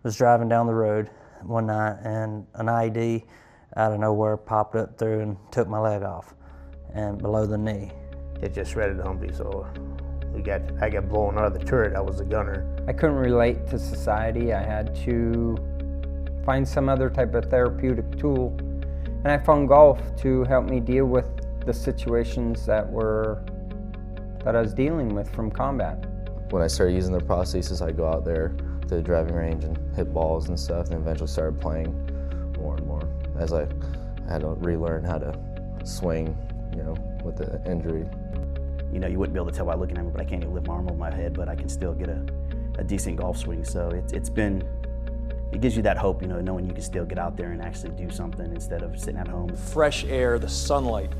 was driving down the road one night and an IED out of nowhere popped up through and took my leg off and below the knee. It just shredded the Humvee, so I got blown out of the turret. I was the gunner. I couldn't relate to society. I had to find some other type of therapeutic tool, and I found golf to help me deal with the situations that I was dealing with from combat. When I started using the prosthesis, I'd go out there to the driving range and hit balls and stuff, and eventually started playing more and more as I had to relearn how to swing, with the injury. You wouldn't be able to tell by looking at me, but I can't even lift my arm over my head, but I can still get a decent golf swing. So it gives you that hope, knowing you can still get out there and actually do something instead of sitting at home. Fresh air, the sunlight,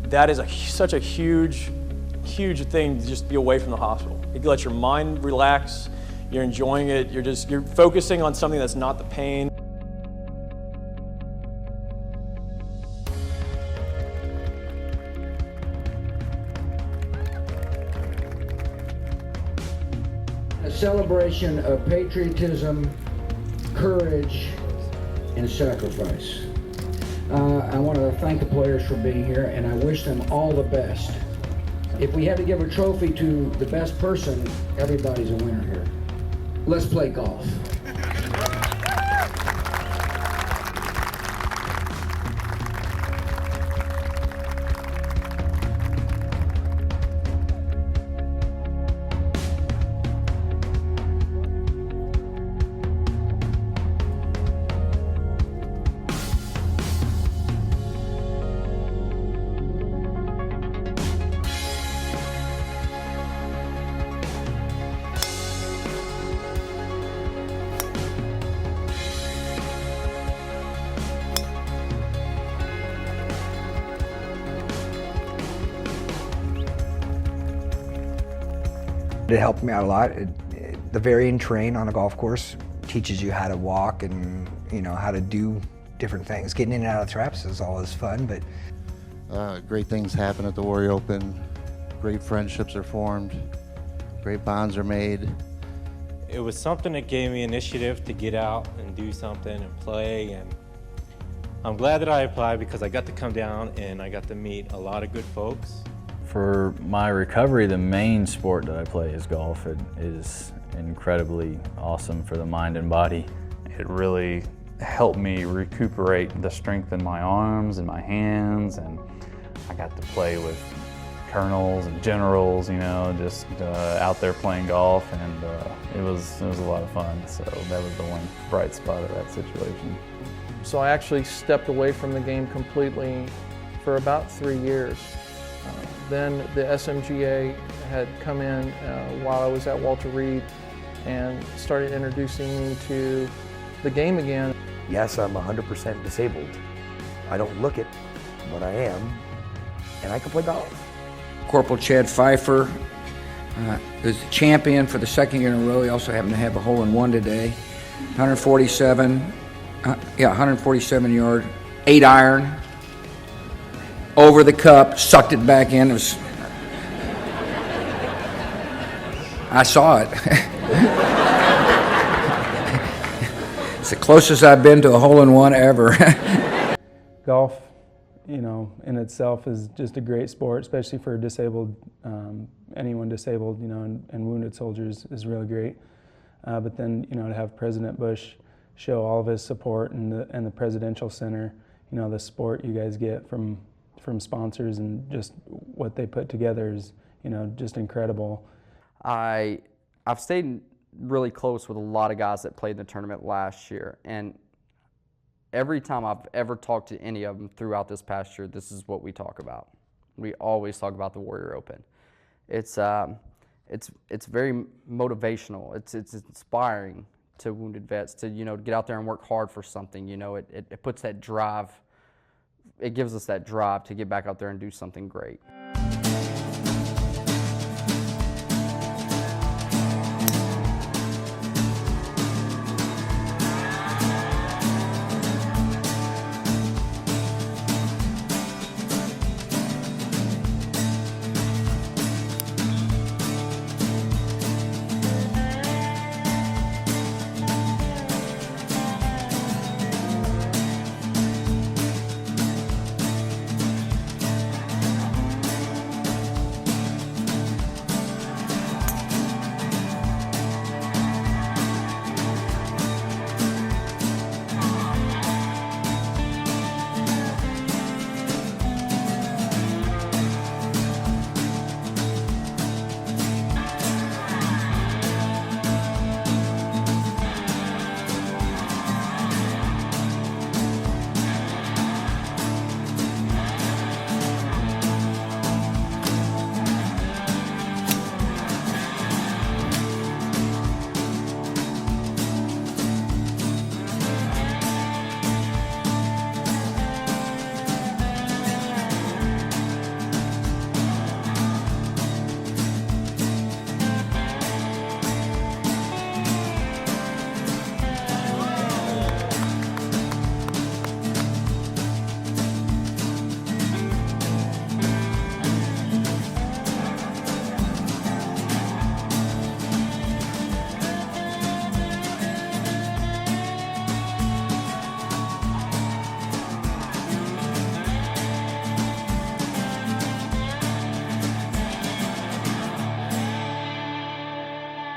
that is such a huge thing to just be away from the hospital. It lets your mind relax, you're enjoying it, you're focusing on something that's not the pain. A celebration of patriotism, courage, and sacrifice. I want to thank the players for being here, and I wish them all the best. If we had to give a trophy to the best person, everybody's a winner here. Let's play golf. It helped me out a lot. The varying terrain on a golf course teaches you how to walk and how to do different things. Getting in and out of traps is always fun, but great things happen at the Warrior Open. Great friendships are formed. Great bonds are made. It was something that gave me initiative to get out and do something and play, and I'm glad that I applied because I got to come down and I got to meet a lot of good folks. For my recovery, the main sport that I play is golf. It is incredibly awesome for the mind and body. It really helped me recuperate the strength in my arms and my hands, and I got to play with colonels and generals, just out there playing golf, and it was a lot of fun. So that was the one bright spot of that situation. So I actually stepped away from the game completely for about 3 years. Then the SMGA had come in while I was at Walter Reed and started introducing me to the game again. Yes, I'm 100% disabled. I don't look it, but I am, and I can play golf. Corporal Chad Pfeiffer is the champion for the second year in a row. He also happened to have a hole-in-one today. 147 yard, 8-iron. Over the cup, sucked it back in. I saw it. It's the closest I've been to a hole-in-one ever. Golf, in itself is just a great sport, especially for disabled, anyone disabled, and wounded soldiers is really great. But then, to have President Bush show all of his support and the Presidential Center, the support you guys get from sponsors and just what they put together is, just incredible. I've stayed really close with a lot of guys that played in the tournament last year, and every time I've ever talked to any of them throughout this past year, this is what we talk about. We always talk about the Warrior Open. It's very motivational. It's inspiring to wounded vets to get out there and work hard for something. It puts that drive. It gives us that drive to get back out there and do something great.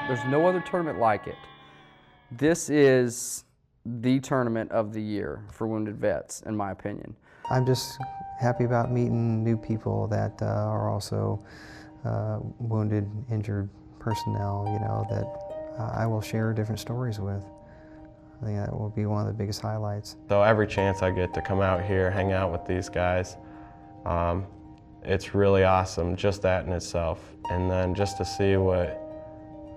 There's no other tournament like it. This is the tournament of the year for wounded vets, in my opinion. I'm just happy about meeting new people that are also wounded, injured personnel, you know, that I will share different stories with. I think that will be one of the biggest highlights. So every chance I get to come out here, hang out with these guys, it's really awesome, just that in itself. And then just to see what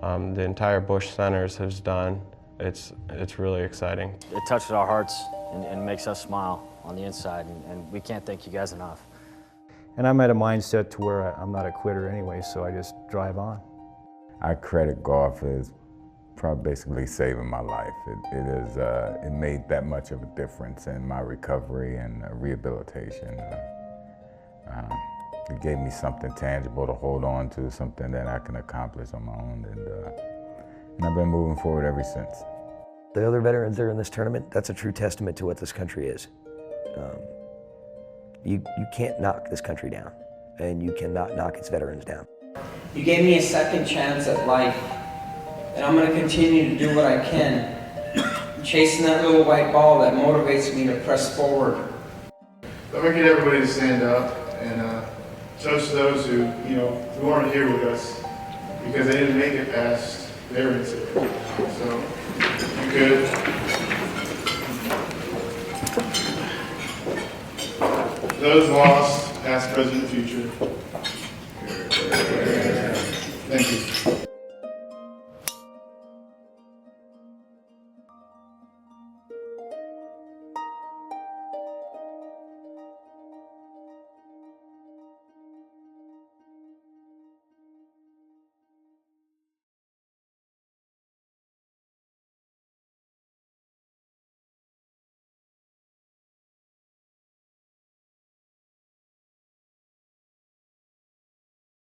the entire Bush Centers has done, it's really exciting. It touches our hearts and makes us smile on the inside, and we can't thank you guys enough. And I'm at a mindset to where I'm not a quitter anyway, so I just drive on. I credit golf as probably basically saving my life. It made that much of a difference in my recovery and rehabilitation. It gave me something tangible to hold on to, something that I can accomplish on my own, and I've been moving forward ever since. The other veterans that are in this tournament, that's a true testament to what this country is. You can't knock this country down, and you cannot knock its veterans down. You gave me a second chance at life, and I'm going to continue to do what I can, chasing that little white ball that motivates me to press forward. Let me get everybody to stand up and toast those who aren't here with us because they didn't make it past their incident. So, you good? Those lost, past, present, future. Thank you.